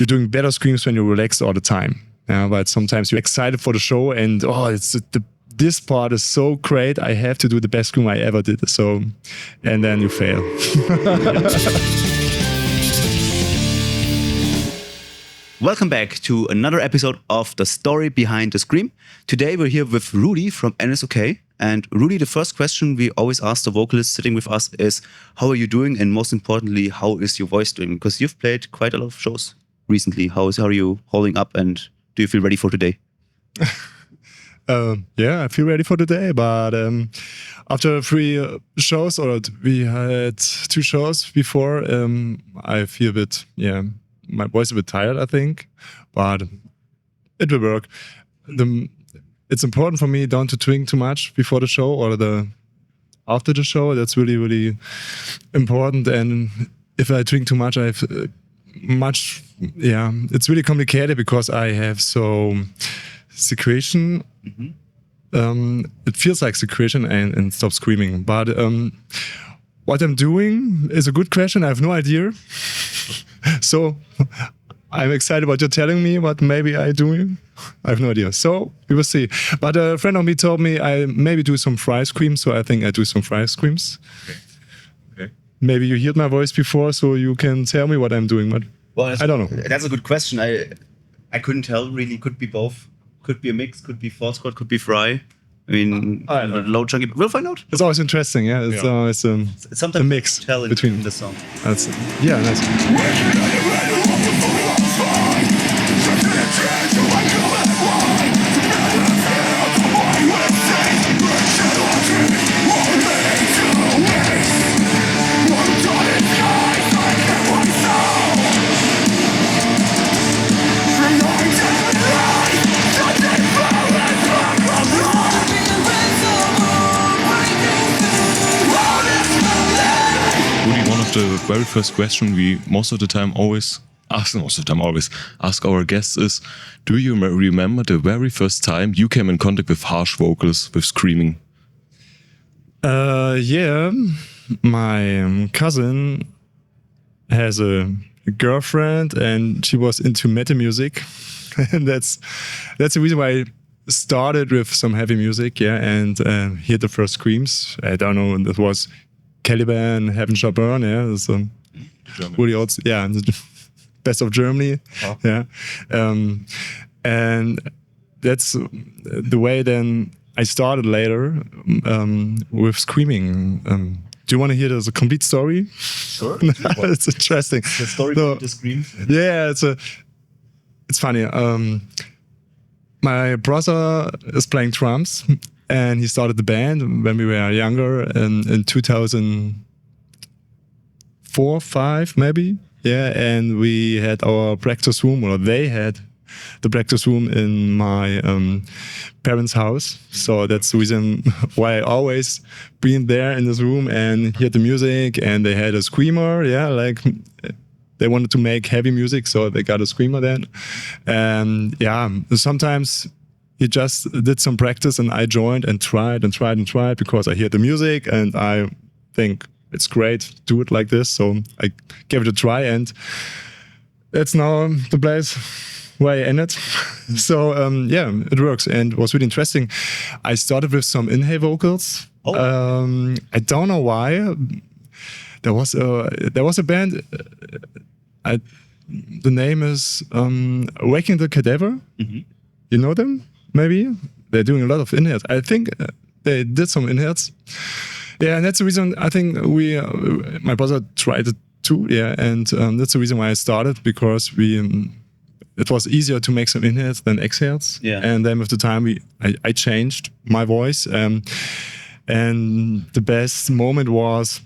you're doing better screams when you're relaxed all the time. But sometimes you're excited for the show and this part is so great. I have to do the best scream I ever did. So, and then you fail. Welcome back to another episode of The Story Behind the Scream. Today we're here with Rudi from AnnIsOkay. And Rudi, the first question we always ask the vocalist sitting with us is, how are you doing? And most importantly, how is your voice doing? Because you've played quite a lot of shows recently. How are you holding up and do you feel ready for today? Yeah, I feel ready for today. But after 3 shows, or we had 2 shows before, I feel a bit, my voice is a bit tired, I think. But it will work. It's important for me not to drink too much before the show or after the show. That's really, really important. And if I drink too much, I have it's really complicated because I have secretion. Mm-hmm. It feels like secretion and stop screaming. But what I'm doing is a good question. I have no idea. So I'm excited about you telling me what maybe I'm doing. I have no idea. So we will see. But a friend of me told me I maybe do some fry screams. So I think I do some fry screams. Okay. Maybe you heard my voice before, so you can tell me what I'm doing. But I don't know. That's a good question. I couldn't tell really. Could be both. Could be a mix. Could be fourth squad. Could be fry. I mean, low chunky. We'll find out. It's always interesting. Yeah. It's sometimes a mix between the song. That's nice. The very first question we most of the time always ask our guests is, do you remember the very first time you came in contact with harsh vocals, with screaming? Yeah, my cousin has a girlfriend and she was into metal music. And that's the reason why I started with some heavy music, and hear the first screams. I don't know, that was Caliban, Heaven Shall Burn, it's really old, the best of Germany, and that's the way then I started later with screaming. Do you want to hear the complete story? Sure. It's interesting. The story behind the scream. Yeah, it's funny. My brother is playing drums. And he started the band when we were younger in 2004, 5 maybe. Yeah, and we had our practice room, or they had the practice room in my parents' house. So that's the reason why I always been there in this room and hear the music. And they had a screamer, like they wanted to make heavy music, so they got a screamer then. And sometimes he just did some practice and I joined and tried because I hear the music and I think it's great, do it like this. So I gave it a try and that's now the place where I ended. So it works and it was really interesting. I started with some inhale vocals. I don't know why. There was a band, the name is Waking the Cadaver. Mm-hmm. You know them? Maybe they're doing a lot of inhales. I think they did some inhales. Yeah, and that's the reason I think my brother tried it too. Yeah, and that's the reason why I started, because it was easier to make some inhales than exhales. Yeah. And then with the time I changed my voice. And the best moment was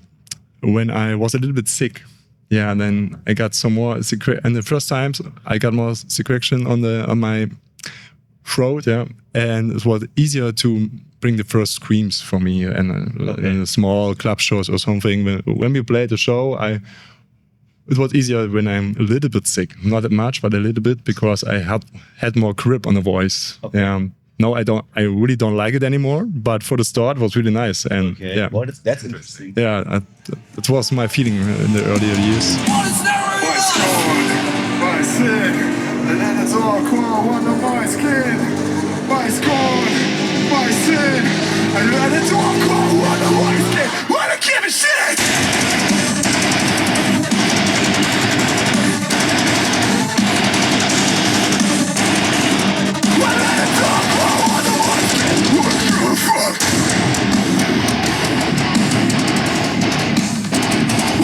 when I was a little bit sick. Yeah, and then I got some more and the first times I got more secretion on my throat, and it was easier to bring the first screams for me in small club shows or something. When we played the show, it was easier when I'm a little bit sick, not that much, but a little bit, because I had more grip on the voice. Okay. No, I really don't like it anymore. But for the start, it was really nice. And well, that's interesting. Yeah, that was my feeling in the earlier years. power under my skin, my scorn, my sin. I let it all go under my skin. I don't give a shit. I let it all go under my skin. I don't give a fuck.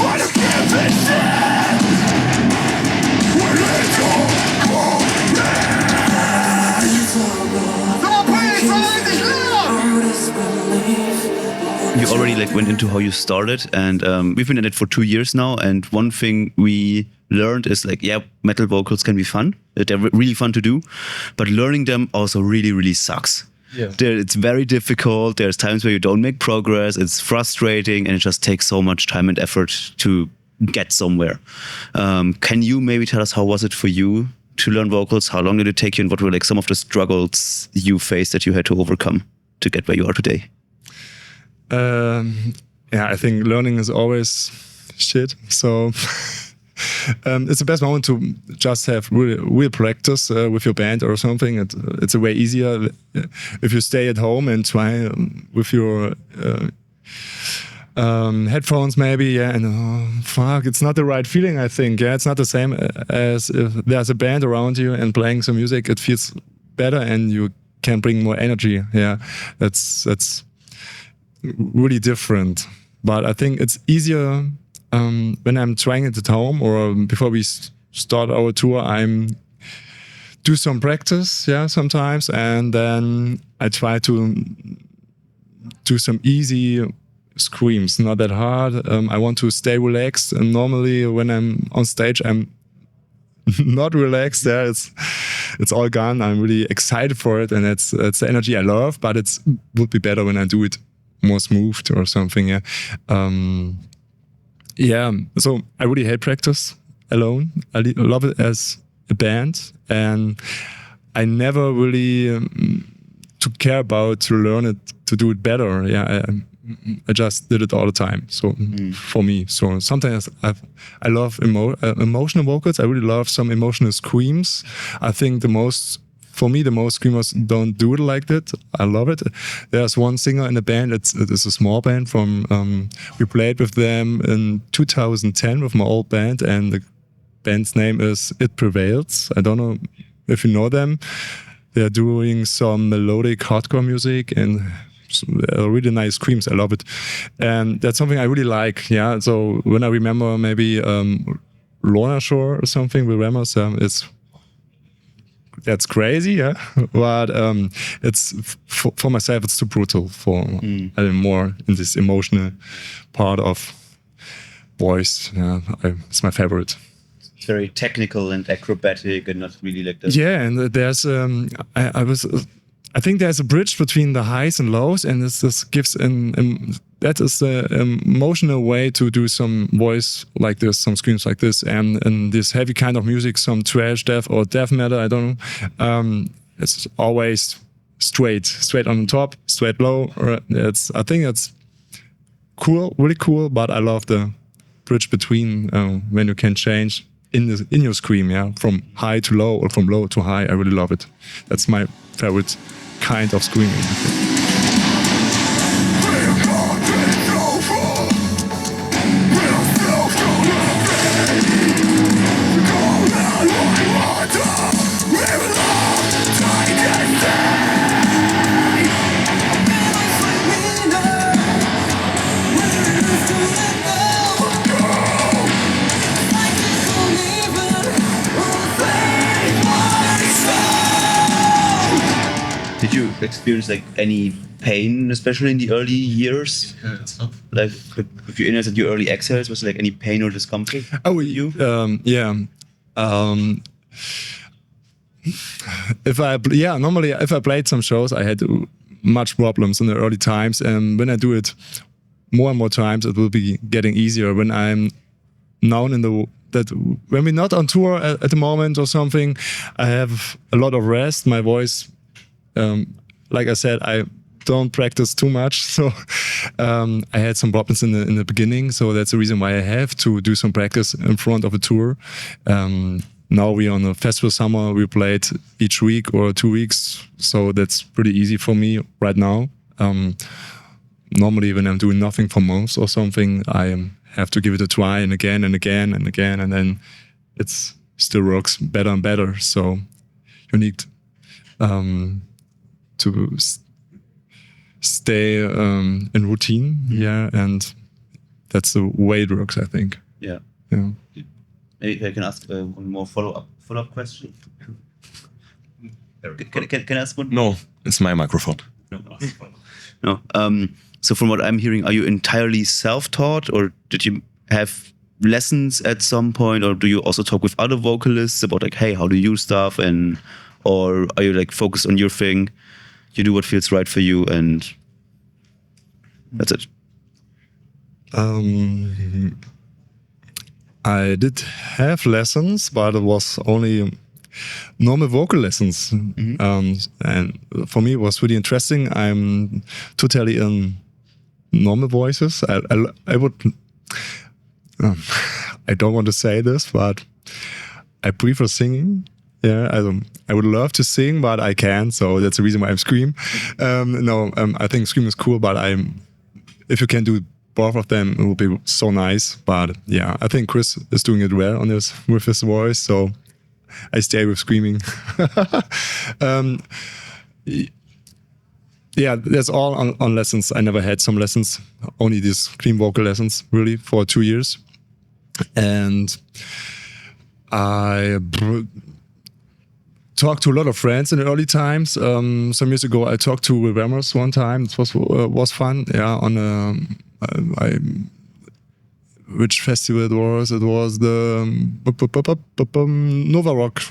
I don't give a shit. I let it all go. You already like went into how you started, and we've been in it for 2 years now. And one thing we learned is like, yeah, metal vocals can be fun. They're really fun to do, but learning them also really, really sucks. Yeah. It's very difficult. There's times where you don't make progress. It's frustrating, and it just takes so much time and effort to get somewhere. Can you maybe tell us how was it for you to learn vocals? How long did it take you, and what were like some of the struggles you faced that you had to overcome to get where you are today? I think learning is always shit. So it's the best moment to just have real practice with your band or something. It's a way easier if you stay at home and try with your headphones maybe. Yeah, and fuck, it's not the right feeling. I think it's not the same as if there's a band around you and playing some music. It feels better and you can bring more energy. Yeah, that's really different. But I think it's easier when I'm trying it at home or before we start our tour. I'm do some practice, sometimes, and then I try to do some easy screams, not that hard. I want to stay relaxed, and normally when I'm on stage, I'm not relaxed. It's all gone. I'm really excited for it, and it's the energy I love. But it would be better when I do it more smooth or something. So I really hate practice alone. I love it as a band, and I never really took care about to learn it, to do it better. I just did it all the time. So for me, so sometimes I love emotional vocals. I really love some emotional screams. I think for me, the most screamers don't do it like that. I love it. There's one singer in the band. It's a small band from. We played with them in 2010 with my old band, and the band's name is It Prevails. I don't know if you know them. They're doing some melodic hardcore music and really nice screams. I love it, and that's something I really like. Yeah. So when I remember maybe Lorna Shore or something with Ramos, that's crazy, yeah. But it's for myself, it's too brutal. I'm more in this emotional part of voice. Yeah, it's my favorite. It's very technical and acrobatic, and not really like that. Yeah, and there's I think there's a bridge between the highs and lows, and this gives that is the emotional way to do some voice like this, some screams like this, and this heavy kind of music, some thrash, death or death metal. I don't know. It's always straight on the top, straight low. I think it's cool, really cool. But I love the bridge between when you can change in your scream, from high to low or from low to high. I really love it. That's my favorite kind of screaming. Did you experience like any pain, especially in the early years? Yeah, it's tough. Like with your inners and your early exhales, was there like any pain or discomfort? Oh, you? Normally if I played some shows, I had much problems in the early times, and when I do it more and more times, it will be getting easier. When I'm now when we're not on tour at the moment or something, I have a lot of rest. My voice, like I said, I don't practice too much, so I had some problems in the beginning. So that's the reason why I have to do some practice in front of a tour. now we're on a festival summer. We played each week or 2 weeks, so that's pretty easy for me right now. Normally, when I'm doing nothing for months or something, I have to give it a try and again and again and again, and then it's still works better and better. So you need to stay in routine, and that's the way it works, I think. Yeah. Yeah. Maybe I can ask one more follow-up question. Can I ask one? No, it's my microphone. No. So from what I'm hearing, are you entirely self-taught, or did you have lessons at some point, or do you also talk with other vocalists about like, hey, how do you stuff, or are you like focused on your thing? You do what feels right for you, and that's it. I did have lessons, but it was only normal vocal lessons. And for me, it was really interesting. I'm totally in normal voices. I would, I don't want to say this, but I prefer singing. Yeah, I would love to sing, but I can't. So that's the reason why I'm Scream. I think Scream is cool, but if you can do both of them, it would be so nice. But yeah, I think Chris is doing it well with his voice. So I stay with screaming. Yeah, that's all on lessons. I never had some lessons, only these Scream vocal lessons, really, for 2 years. And I talked to a lot of friends in the early times. Some years ago, I talked to Will Ramos one time. It was fun. Yeah, on which festival it was? It was the Nova Rock.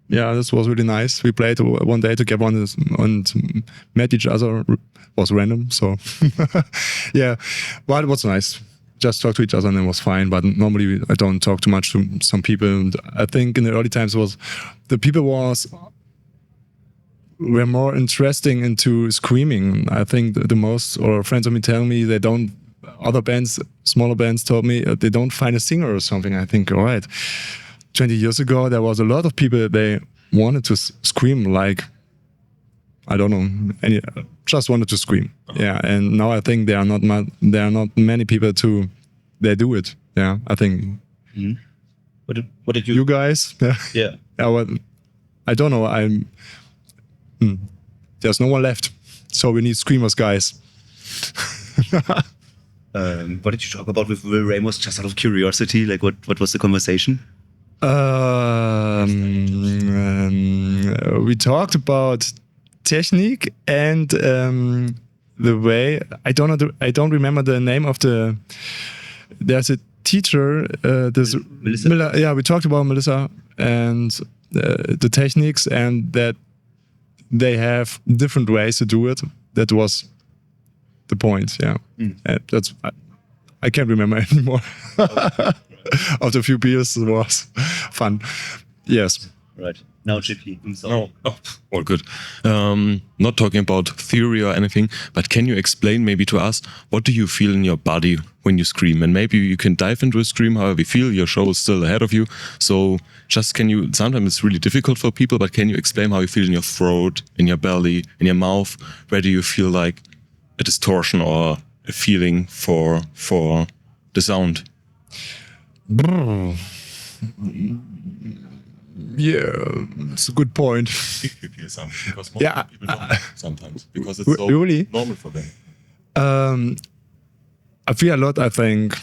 Yeah, this was really nice. We played one day together and met each other. It was random, so yeah, but it was nice. Just talk to each other and it was fine. But normally I don't talk too much to some people. And I think in the early times the people were more interesting into screaming. I think the most, or friends of me tell me they don't. Other bands, smaller bands, told me they don't find a singer or something. I think, all right, 20 years ago there was a lot of people they wanted to scream like, I don't know, just wanted to scream. Yeah, and now I think there are not many people they do it. Yeah, I think. What did you? You guys? Yeah. Yeah. Well, I don't know. There's no one left, so we need screamers, guys. What did you talk about with Will Ramos? Just out of curiosity, like what was the conversation? We talked about technique and the way. I don't remember the name of the. There's a teacher. Melissa. Yeah, we talked about Melissa and the techniques, and that they have different ways to do it. That was the point. Yeah, that's. I can't remember anymore. After a few beers, it was fun. Yes. Right. Now, Chippy. No, all good. Not talking about theory or anything, but can you explain maybe to us, what do you feel in your body when you scream? And maybe you can dive into a scream, however you feel. Your show is still ahead of you. So sometimes it's really difficult for people, but can you explain how you feel in your throat, in your belly, in your mouth? Where do you feel like a distortion or a feeling for the sound? Yeah, it's a good point. If you feel something, because most Yeah, people don't sometimes, because it's so really? normal for them. I feel a lot, I think.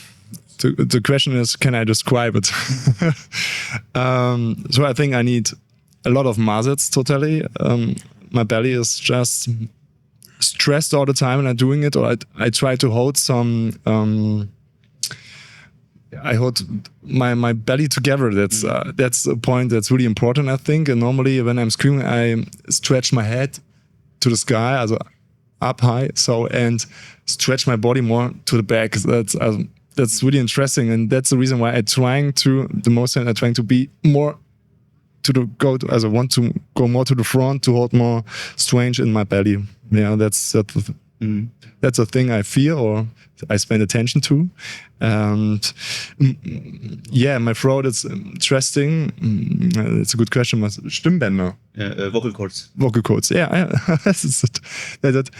The question is, can I describe it? So I think I need a lot of muscles, totally. My belly is just stressed all the time when I'm doing it, or I try to hold some... I hold my belly together. That's a point that's really important, I think. And normally when I'm screaming, I stretch my head to the sky, also up high, and stretch my body more to the back. That's really interesting, and that's the reason why I'm trying to be more I want to go more to the front to hold more strange in my belly. Yeah, that's That's a thing I feel or I spend attention to. And yeah, my throat is interesting. It's a good question. Was Stimmbänder? Vocal cords. Vocal cords. Yeah, that's it.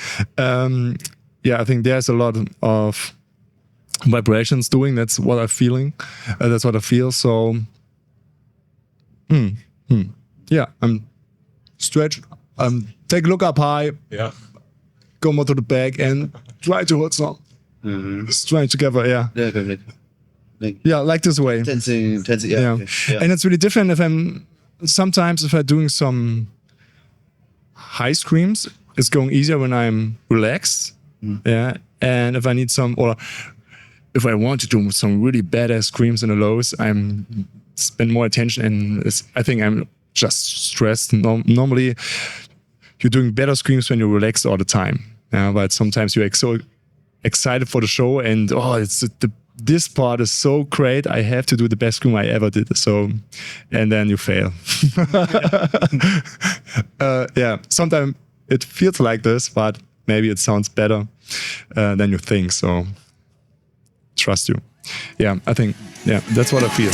Yeah, I think there's a lot of vibrations doing. That's what I'm feeling. That's what I feel. So, yeah, I'm stretch. Take a look up high. Yeah. Go more to the back and try to hold some. Straight together. Yeah. Yeah, like this way. Tensing. Yeah. Yeah. Okay. Yeah. And it's really different if I'm doing some high screams, it's going easier when I'm relaxed. Yeah. And if I need or if I want to do some really badass screams in the lows, I'm spend more attention and I think I'm just stressed. Normally you're doing better screams when you're relaxed all the time. Yeah, but sometimes you're so excited for the show and this part is so great. I have to do the best scream I ever did. So, and then you fail. Yeah, sometimes it feels like this, but maybe it sounds better than you think. So, trust you. Yeah, I think, yeah, that's what I feel.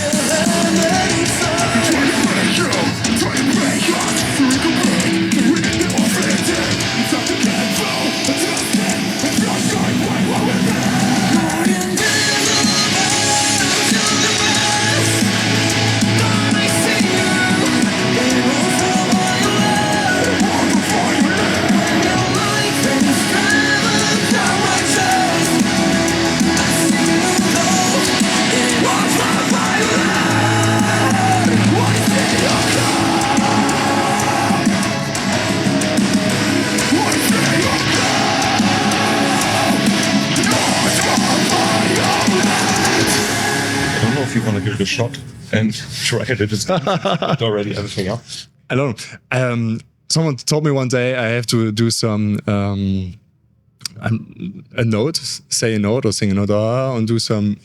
If you want to give it a shot and try it, it's already everything up. I don't know. Someone told me one day I have to do some a note, say a note or sing a note, and do some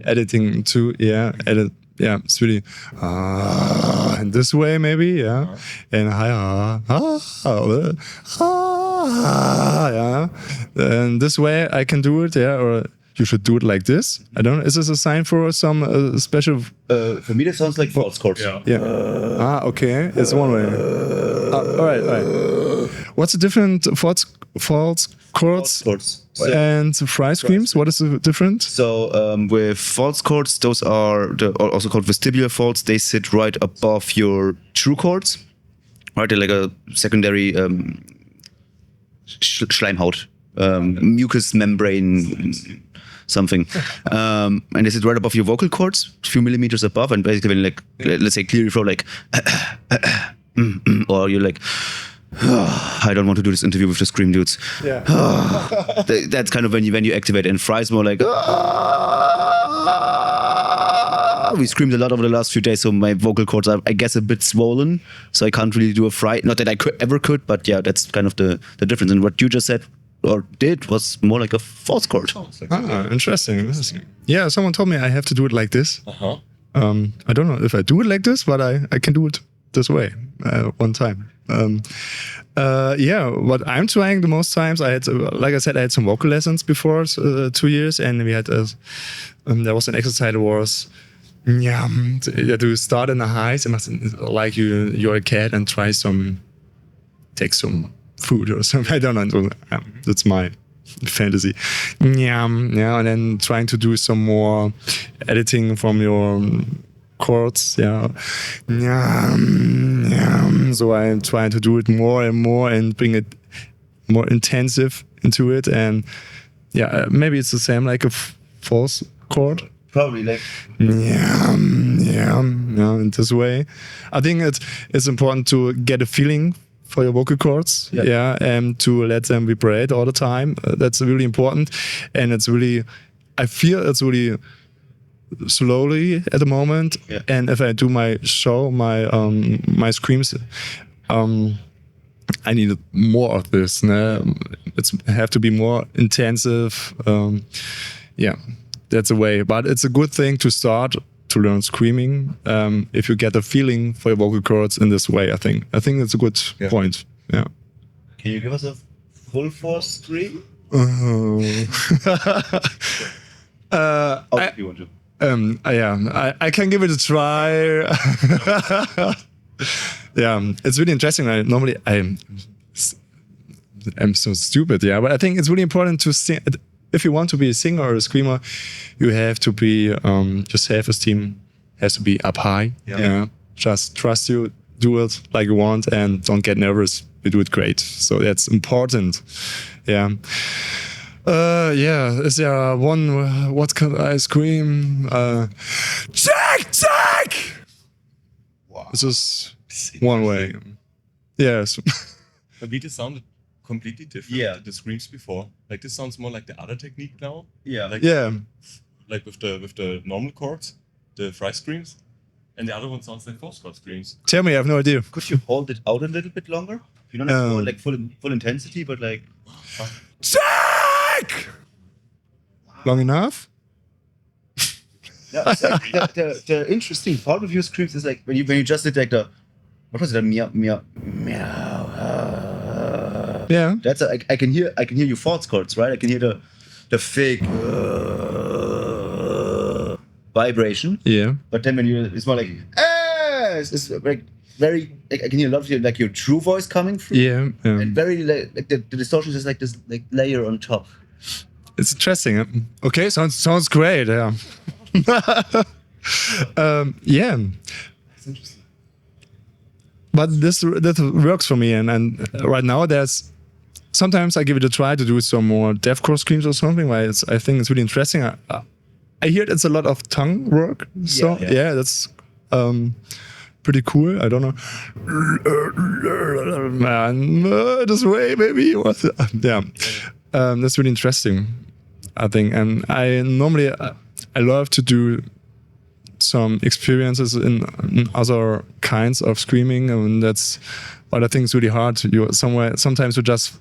editing too. Yeah, edit. Yeah, it's really in this way maybe. Yeah, and yeah, and this way I can do it. Yeah, or you should do it like this. I don't know. Is this a sign for some special? For me, that sounds like false chords. Yeah. Okay. It's one way. All right. What's the different false chords and fry screams? What is the difference? So with false chords, those are also called vestibular faults. They sit right above your true chords. Right, they're like a secondary Schleimhaut, mucous membrane. Something, and they sit right above your vocal cords, a few millimeters above, and basically when let's say clear your throat, like, or you're like, I don't want to do this interview with the scream dudes. Yeah. That's kind of when you activate, and Fry's more like, we screamed a lot over the last few days, so my vocal cords are, I guess, a bit swollen, so I can't really do a Fry. Not that I ever could, but yeah, that's kind of the difference. And what you just said or did was more like a false chord. Interesting. Yeah, someone told me I have to do it like this. I don't know if I do it like this, but I can do it this way one time. Yeah, what I'm trying the most times, like I said, I had some vocal lessons before 2 years, and we had there was an exercise that was to start in the highs, like you're a cat and take some food or something. I don't know. That's my fantasy. Yeah, and then trying to do some more editing from your chords. Yeah. So I'm trying to do it more and more and bring it more intensive into it. And yeah, maybe it's the same like a false chord. Probably like in this way. I think it's important to get a feeling for your vocal cords, and to let them vibrate all the time. That's really important, and I feel it's really slowly at the moment. Yeah. And if I do my show, my screams, I need more of this. It's have to be more intensive. That's a way, but it's a good thing to start to learn screaming if you get a feeling for your vocal cords in this way. I think it's a good point. Yeah. Can you give us a full force scream? If you want to. I can give it a try. Yeah, it's really interesting. Normally I'm so stupid, yeah, but I think it's really important to sing. If you want to be a singer or a screamer, you have to be your self-esteem has to be up high. Yeah. Just trust you, do it like you want, and don't get nervous. You do it great. So that's important. Yeah. Is there one? What can I scream? Check! Wow. This is one way. Yes. For me, this sounded completely different. Yeah. The screams before. Like this sounds more like the other technique now. Yeah. Like with the normal chords, the fry screams, and the other one sounds like force chord screams. Tell me, I have no idea. Could you hold it out a little bit longer? You don't have to go like full intensity, but like. Check! Long enough? Yeah, it's like the interesting part of your screams is like when you just did like the what was it, meow. Yeah. That's I can hear your false chords, right? I can hear the fake vibration. Yeah. But then when it's more like it's like very like, I can hear a lot of your true voice coming through. Yeah. And very like the distortion is like this like layer on top. It's interesting. Okay, sounds great. Yeah. Yeah. That's interesting. But that works for me, and right now there's sometimes I give it a try to do some more deathcore screams or something. Why I think it's really interesting. I hear it's a lot of tongue work, so yeah that's pretty cool. I don't know, man, this way maybe. That's really interesting, I think, and I normally I love to do some experiences in other kinds of screaming, and that's what I think is really hard. Sometimes you just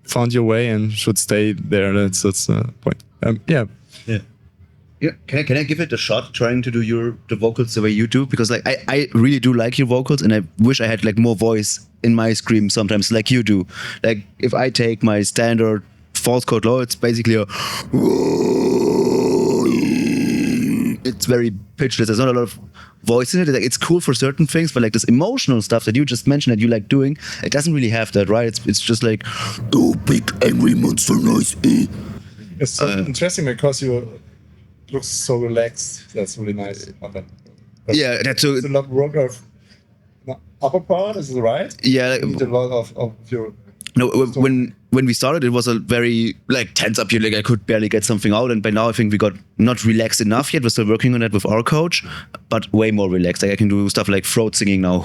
found your way and should stay there. That's the point. Yeah. Can I give it a shot trying to do the vocals the way you do? Because like I really do like your vocals, and I wish I had like more voice in my scream sometimes like you do. Like if I take my standard false chord low, it's basically it's very pitchless. There's not a lot of voice in it. It's cool for certain things, but like this emotional stuff that you just mentioned that you like doing, it doesn't really have that, right? It's just like, oh, big angry monster noise. It's interesting because you look so relaxed. That's really nice. Yeah, that's a lot of work of upper part. Is it right? Yeah, like, you need a lot of your. No, when we started, it was a very like tense up. Like I could barely get something out, and by now I think we got not relaxed enough yet. We're still working on that with our coach, but way more relaxed. Like I can do stuff like throat singing now,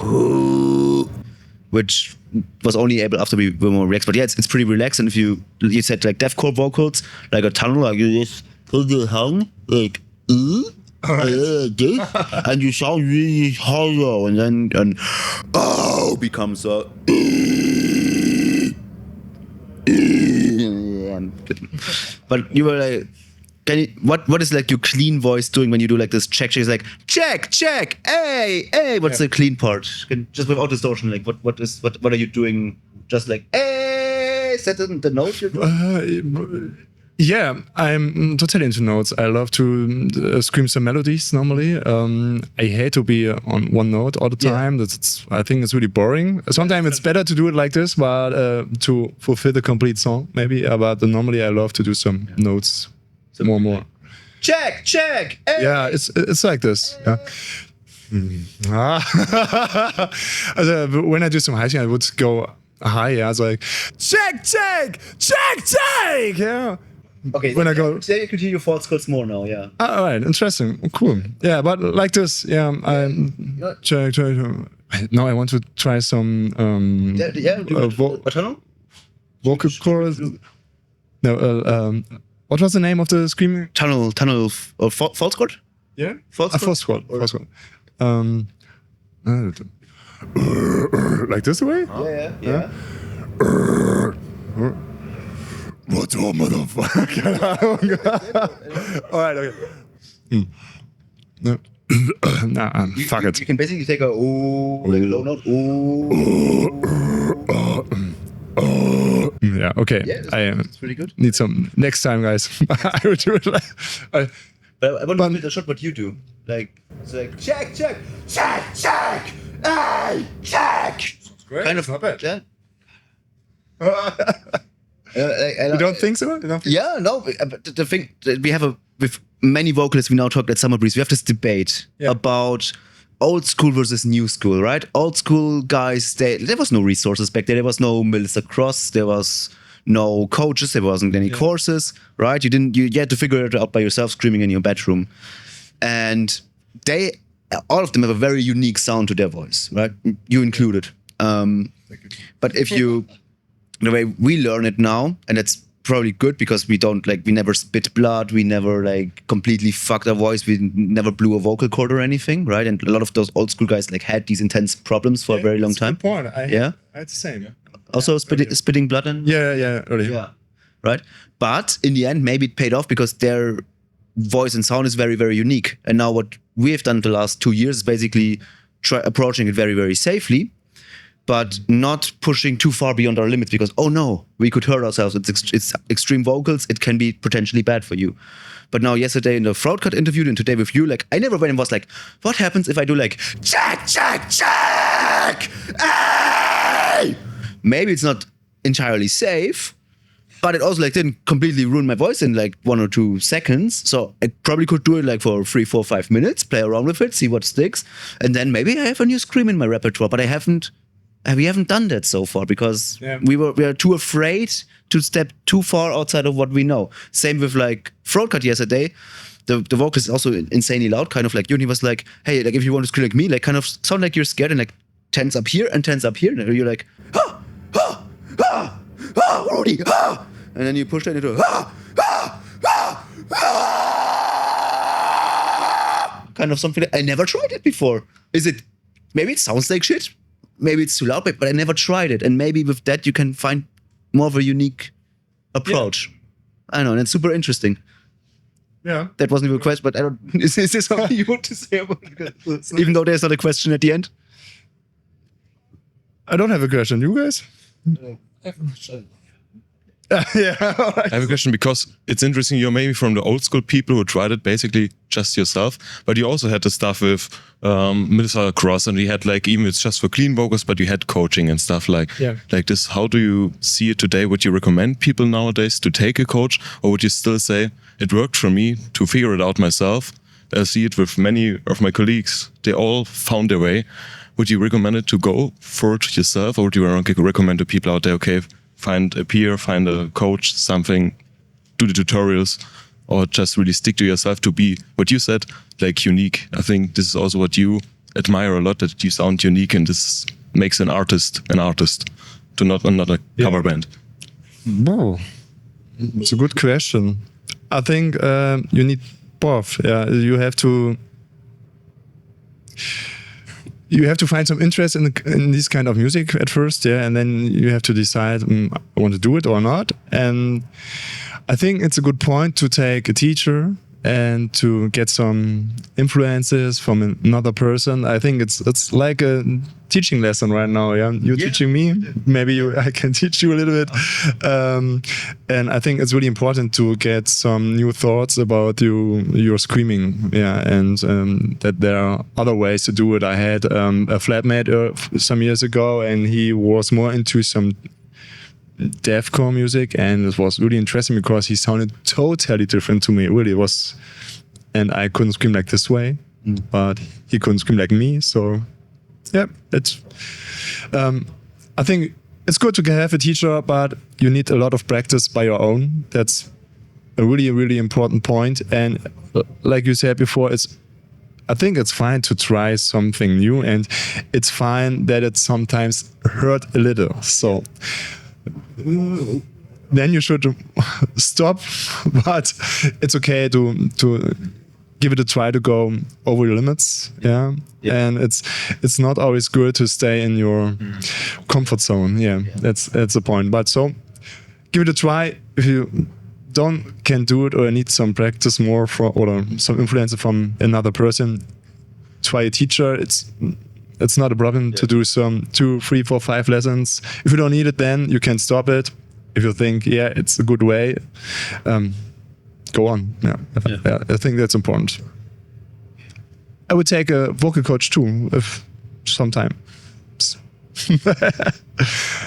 which was only able after we were more relaxed. But yeah, it's pretty relaxed. And if you said like deathcore vocals, like a tunnel, like you just hold your tongue like and you sound really hollow, and then becomes a. But you were like, what is like your clean voice doing when you do like this check? It's like check, hey. What's the clean part? Just without distortion. Like what are you doing? Just like hey, is that the note you're doing? Yeah, I'm totally into notes. I love to scream some melodies normally. I hate to be on one note all the time. I think it's really boring. Sometimes it's better to do it like this, but to fulfill the complete song, maybe. But normally I love to do some notes more. Check. Hey. Yeah, it's like this. Yeah. When I do some high, I would go high. Yeah, it's like check. Yeah. Okay, when I go, say you could hear your false chords more now, yeah. All right, interesting, cool. Yeah, but like this, yeah. Check. Now I want to try some vocal chorus. No, what was the name of the screaming? Tunnel, false chord. Yeah, false chord. Like this way? Yeah. What's up, motherfucker? All right, okay. No. Fuck it. You can basically take a like a low note. Yeah. Okay. Yeah, it's pretty good. Need some next time, guys. I will do it. But I want to finish shot what you do. Like it's like check, check, hey, check. Great. Kind of not bad. Yeah. You don't think so? Yeah, no. But the thing that we have with many vocalists, we now talk at Summer Breeze. We have this debate about old school versus new school, right? Old school guys, there was no resources back there. There was no Melissa Cross. There was no coaches. There wasn't any courses, right? You had to figure it out by yourself, screaming in your bedroom. And all of them have a very unique sound to their voice, right? You included. But if the way we learn it now, and that's probably good because we never spit blood, we never completely fucked our voice, we never blew a vocal cord or anything, right? And a lot of those old school guys had these intense problems for a very long time. Good point. I had the same. Yeah. Also spitting blood and Early. yeah, right. But in the end, maybe it paid off because their voice and sound is very, very unique. And now what we have done the last 2 years is basically approaching it very, very safely, but not pushing too far beyond our limits because, oh no, we could hurt ourselves. It's extreme vocals. It can be potentially bad for you. But now yesterday in the Throat Cut interview and today with you, I never went and was like, what happens if I do check, check, check, hey? Maybe it's not entirely safe, but it also didn't completely ruin my voice in 1 or 2 seconds. So I probably could do it for 3, 4, 5 minutes, play around with it, see what sticks. And then maybe I have a new scream in my repertoire, but we haven't done that so far because we are too afraid to step too far outside of what we know. Same with Throat Cut yesterday. The vocalist is also insanely loud, kind of like you. And he was like, hey, if you want to scream like me, kind of sound like you're scared and tense up here and tense up here. And you're like, ah, ah, ah, ah, Rudi, ah. And then you push that into ah, ah, ah, ah. Kind of something. I never tried it before. Maybe it sounds like shit. Maybe it's too loud, but I never tried it. And maybe with that, you can find more of a unique approach. I know, and it's super interesting. Yeah. That wasn't even a question, but I don't. Is there something you want to say about it? Even though there's not a question at the end? I don't have a question. You guys? Yeah. I have a question because it's interesting. You're maybe from the old school people who tried it basically just yourself, but you also had the stuff with Melissa Cross, and you had even it's just for clean vocals, but you had coaching and stuff like this. How do you see it today? Would you recommend people nowadays to take a coach, or would you still say it worked for me to figure it out myself? I see it with many of my colleagues. They all found their way. Would you recommend it to go for it yourself, or would you recommend to people out there, okay, find a peer, find a coach, something, do the tutorials, or just really stick to yourself to be what you said, unique? I think this is also what you admire a lot, that you sound unique, and this makes an artist to not another cover band. Wow. It's a good question. I think you need both. Yeah, you have to find some interest in this kind of music at first, and then you have to decide, I want to do it or not. And I think it's a good point to take a teacher and to get some influences from another person. I think it's like a teaching lesson right now. Yeah, you're teaching me. Maybe I can teach you a little bit. And I think it's really important to get some new thoughts about your screaming. Yeah, and that there are other ways to do it. I had a flatmate some years ago, and he was more into some deathcore music, and it was really interesting because he sounded totally different to me. It really was, and I couldn't scream like this way, but he couldn't scream like me. So, yeah, it's. I think it's good to have a teacher, but you need a lot of practice by your own. That's a really, really important point. And like you said before, I think it's fine to try something new, and it's fine that it sometimes hurt a little. So then you should stop, but it's okay to give it a try, to go over your limits. Yeah. And it's not always good to stay in your comfort zone. That's the point. But so give it a try. If you can't do it, or need some practice more or some influence from another person, try a teacher. It's not a problem to do some 2, 3, 4, 5 lessons. If you don't need it, then you can stop it. if you think, yeah, it's a good way, go on. Yeah. I think that's important. I would take a vocal coach too, if sometime.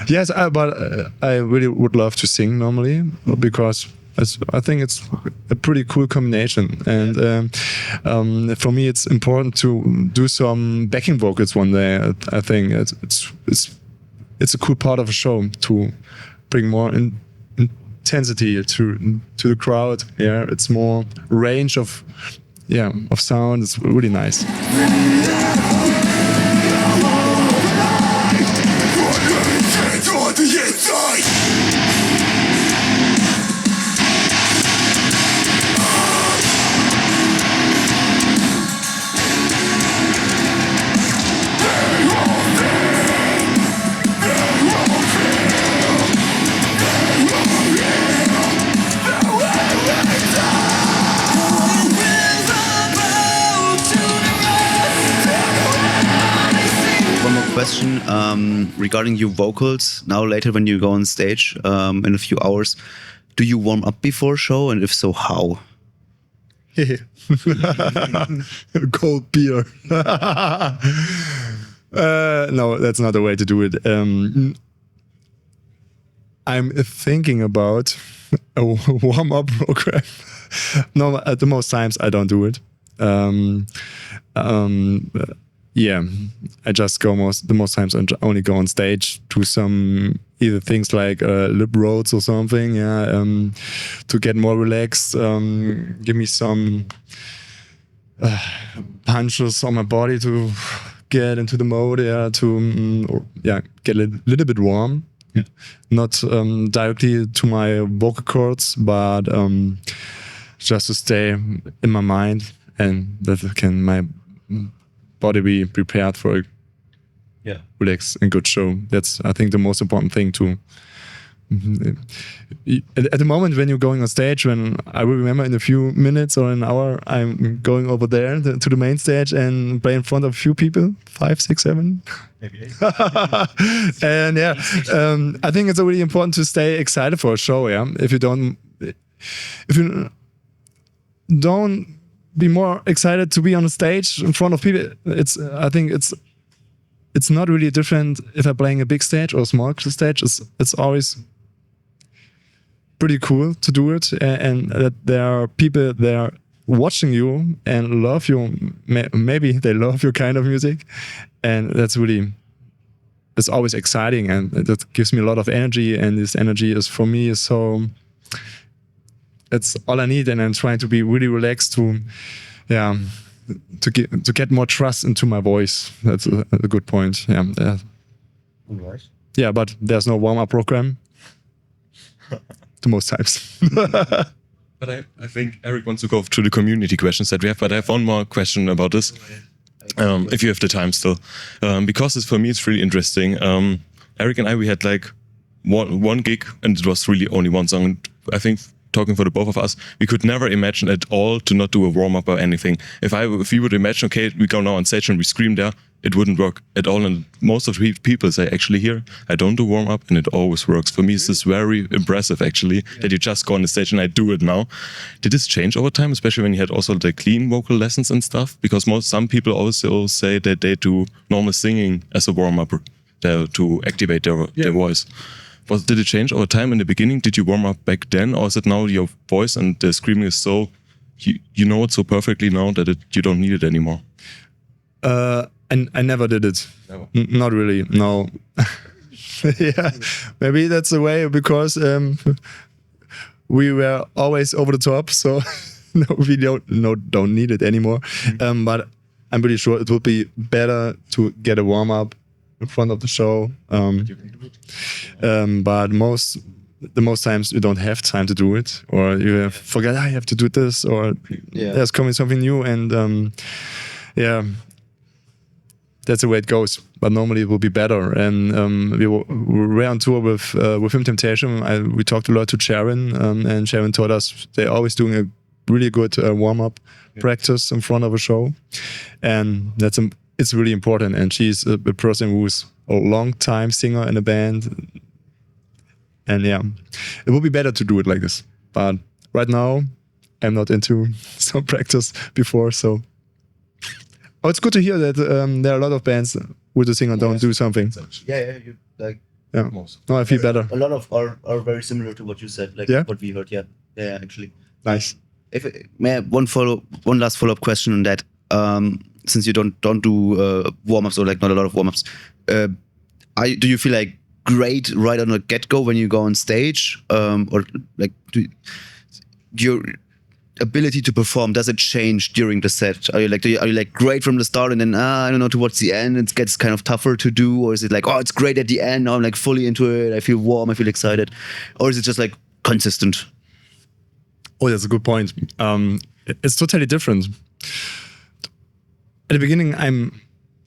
Yes, but I really would love to sing normally because I think it's a pretty cool combination. And for me, it's important to do some backing vocals one day. I think it's a cool part of a show to bring more intensity to the crowd. Yeah, it's more range of sound. It's really nice. Question regarding your vocals. Now later when you go on stage in a few hours, do you warm up before show, and if so, how? Cold beer. No, that's not the way to do it. I'm thinking about a warm-up program. No, at the most times I don't do it. Yeah, I just go the most times I only go on stage, do some either things like lip roads or something, to get more relaxed, give me some punches on my body to get into the mode, to get a little bit warm. Yeah. Not directly to my vocal cords, but just to stay in my mind, and that can my body be prepared for a relaxed and good show. That's, I think, the most important thing to. At the moment when you're going on stage, when I will remember in a few minutes or an hour, I'm going over there to the main stage and play in front of a few people, 5, 6, 7. Maybe 8. And I think it's really important to stay excited for a show. Yeah, if you don't be more excited to be on the stage in front of people, I think it's not really different if I'm playing a big stage or a small stage. It's always pretty cool to do it, and that there are people there watching you and love you. Maybe they love your kind of music, and it's always exciting, and that gives me a lot of energy. And this energy is for me so. It's all I need, and I'm trying to be really relaxed to get more trust into my voice. That's a good point. Yeah, but there's no warm-up program. To most times. But I think Eric wants to go through the community questions that we have, but I have one more question about this. If you have the time still. Because for me it's really interesting. Eric and we had like one gig, and it was really only one song. I think, talking for the both of us, we could never imagine at all to not do a warm-up or anything. If we would imagine, okay, we go now on stage and we scream there, it wouldn't work at all. And most of the people say, actually here, I don't do warm-up, and it always works. For me, this is very impressive, actually, that you just go on the stage and I do it now. Did this change over time, especially when you had also the clean vocal lessons and stuff? Because some people also say that they do normal singing as a warm-up to activate their voice. Did it change over time in the beginning? Did you warm up back then, or is it now your voice and the screaming is so, you know it so perfectly now that you don't need it anymore? And I never did it. Never. Not really, no. Yeah, maybe that's the way, because we were always over the top, so no, we don't need it anymore. But I'm pretty sure it would be better to get a warm up in front of the show. But the most times you don't have time to do it, or you forget I have to do this, or there's coming something new, and that's the way it goes. But normally it will be better. And we were on tour with Him Temptation. We talked a lot to Sharon, and Sharon told us they're always doing a really good warm-up practice in front of a show, and it's really important. And she's a person who's a long-time singer in a band, And yeah, it would be better to do it like this. But right now, I'm not into some practice before. So it's good to hear that there are a lot of bands with the singer don't do something. Yeah, you like. Yeah, no, I feel better. A lot of are very similar to what you said, like what we heard. Yeah, actually. Nice. If may I have one last follow up question on that? Since you don't do warm ups or like not a lot of warm ups, do you feel like great right on the get go when you go on stage, or like your ability to perform, does it change during the set? Are you like great from the start and then I don't know, towards the end it gets kind of tougher to do, or is it like, oh, it's great at the end, now I'm like fully into it, I feel warm, I feel excited, or is it just like consistent? Oh, that's a good point. It's totally different. At the beginning,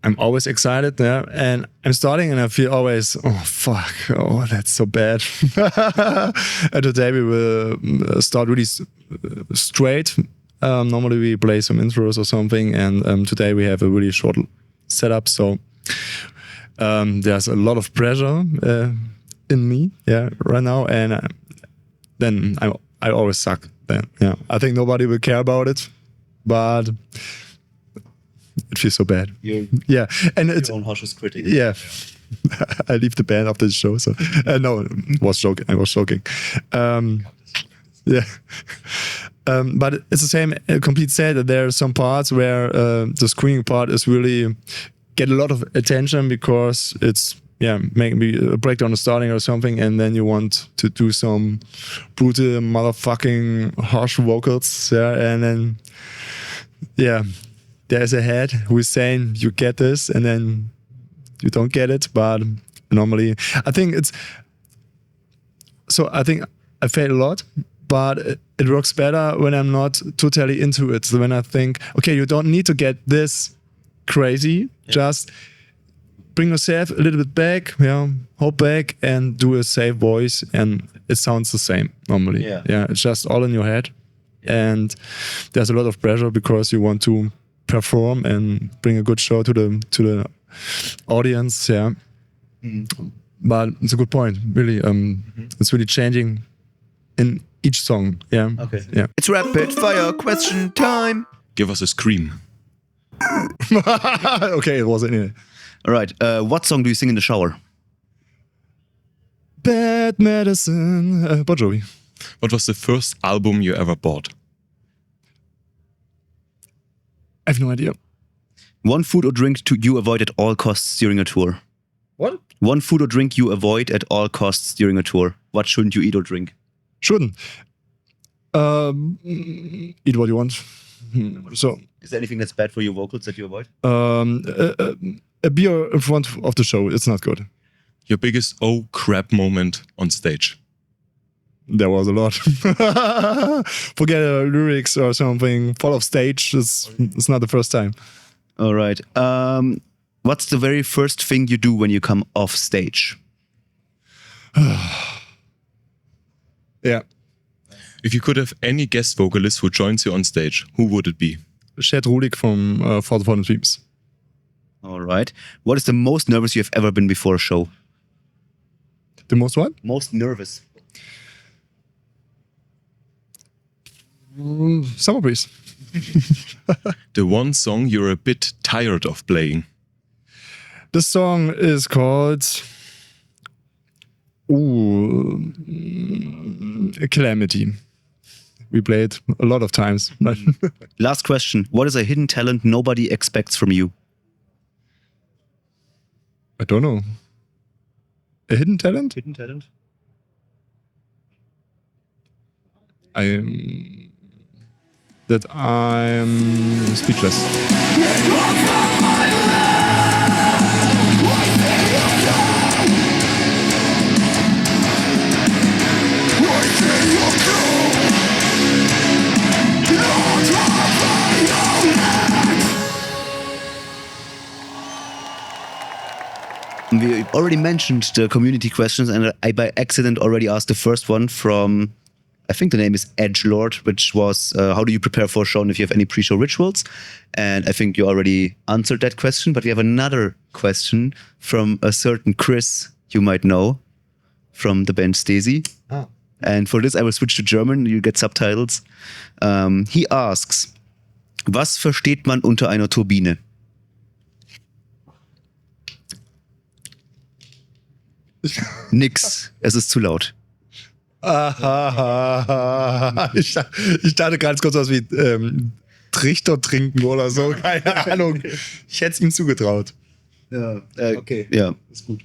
I'm always excited, yeah, and I'm starting and I feel always, oh fuck, oh that's so bad. And today we will start really straight. Normally we play some intros or something, and today we have a really short setup, so there's a lot of pressure in me, yeah, right now, and then I always suck. Then, yeah, I think nobody will care about it, but it feels so bad. Yeah, and it's your own harshest critic. Yeah, I leave the band after the show. So no, I was joking. Yeah, but it's the same complete set. That there are some parts where the screaming part is really get a lot of attention because it's maybe a breakdown the starting or something, and then you want to do some brutal motherfucking harsh vocals, and then there's a head who is saying you get this, and then you don't get it. But normally, I think I fail a lot, but it works better when I'm not totally into it. So when I think, okay, you don't need to get this crazy, just bring yourself a little bit back, hold back and do a safe voice, and it sounds the same normally. Yeah, it's just all in your head, and there's a lot of pressure because you want to perform and bring a good show to the audience. Yeah, but it's a good point. Really, it's really changing in each song. Yeah. Okay. Yeah. It's rapid fire question time. Give us a scream. Okay, it was anyway. All right. What song do you sing in the shower? Bad Medicine. Bon Jovi. What was the first album you ever bought? I have no idea. One food or drink you avoid at all costs during a tour. What? One food or drink you avoid at all costs during a tour. What shouldn't you eat or drink? Shouldn't. Eat what you want. So. Is there anything that's bad for your vocals that you avoid? A beer in front of the show, it's not good. Your biggest oh crap moment on stage? There was a lot. Forget lyrics or something. Fall off stage. It's not the first time. All right. What's the very first thing you do when you come off stage? Yeah. If you could have any guest vocalist who joins you on stage, who would it be? Chad Rudik from For the Fallen Dreams. All right. What is the most nervous you've ever been before a show? The most what? Most nervous. Summer Breeze. The one song you're a bit tired of playing. The song is called Calamity. We play it a lot of times. Last question. What is a hidden talent nobody expects from you? I don't know. A hidden talent? Hidden talent? I'm speechless. We already mentioned the community questions, and I by accident already asked the first one from, I think the name is Edgelord, which was how do you prepare for a show and if you have any pre-show rituals? And I think you already answered that question, but we have another question from a certain Chris you might know. from the band Stesi. Ah. And for this, I will switch to German. You get subtitles. He asks, was versteht man unter einer Turbine? Nix. Es ist zu laut. Ich dachte ganz kurz was wie Trichter trinken oder so. Keine Ahnung. Ich hätte es ihm zugetraut. Ja, Okay. Ja. Ist gut.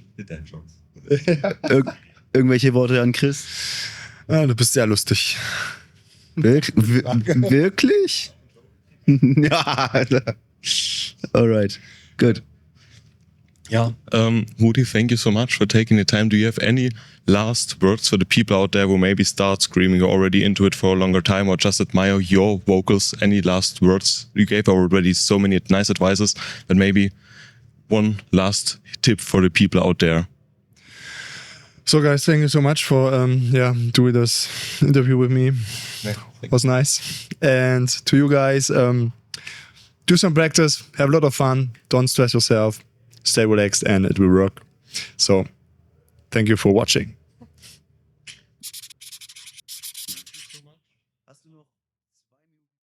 Irgendwelche Worte an Chris? Ah, du bist sehr lustig. Wirklich? Ja. Alright. Good. Yeah. Rudi, thank you so much for taking the time. Do you have any last words for the people out there who maybe start screaming already into it for a longer time or just admire your vocals? Any last words? You gave already so many nice advices, but maybe one last tip for the people out there. So guys, thank you so much for doing this interview with me. It was nice. And to you guys, do some practice, have a lot of fun, don't stress yourself, stay relaxed, and it will work. So thank you for watching.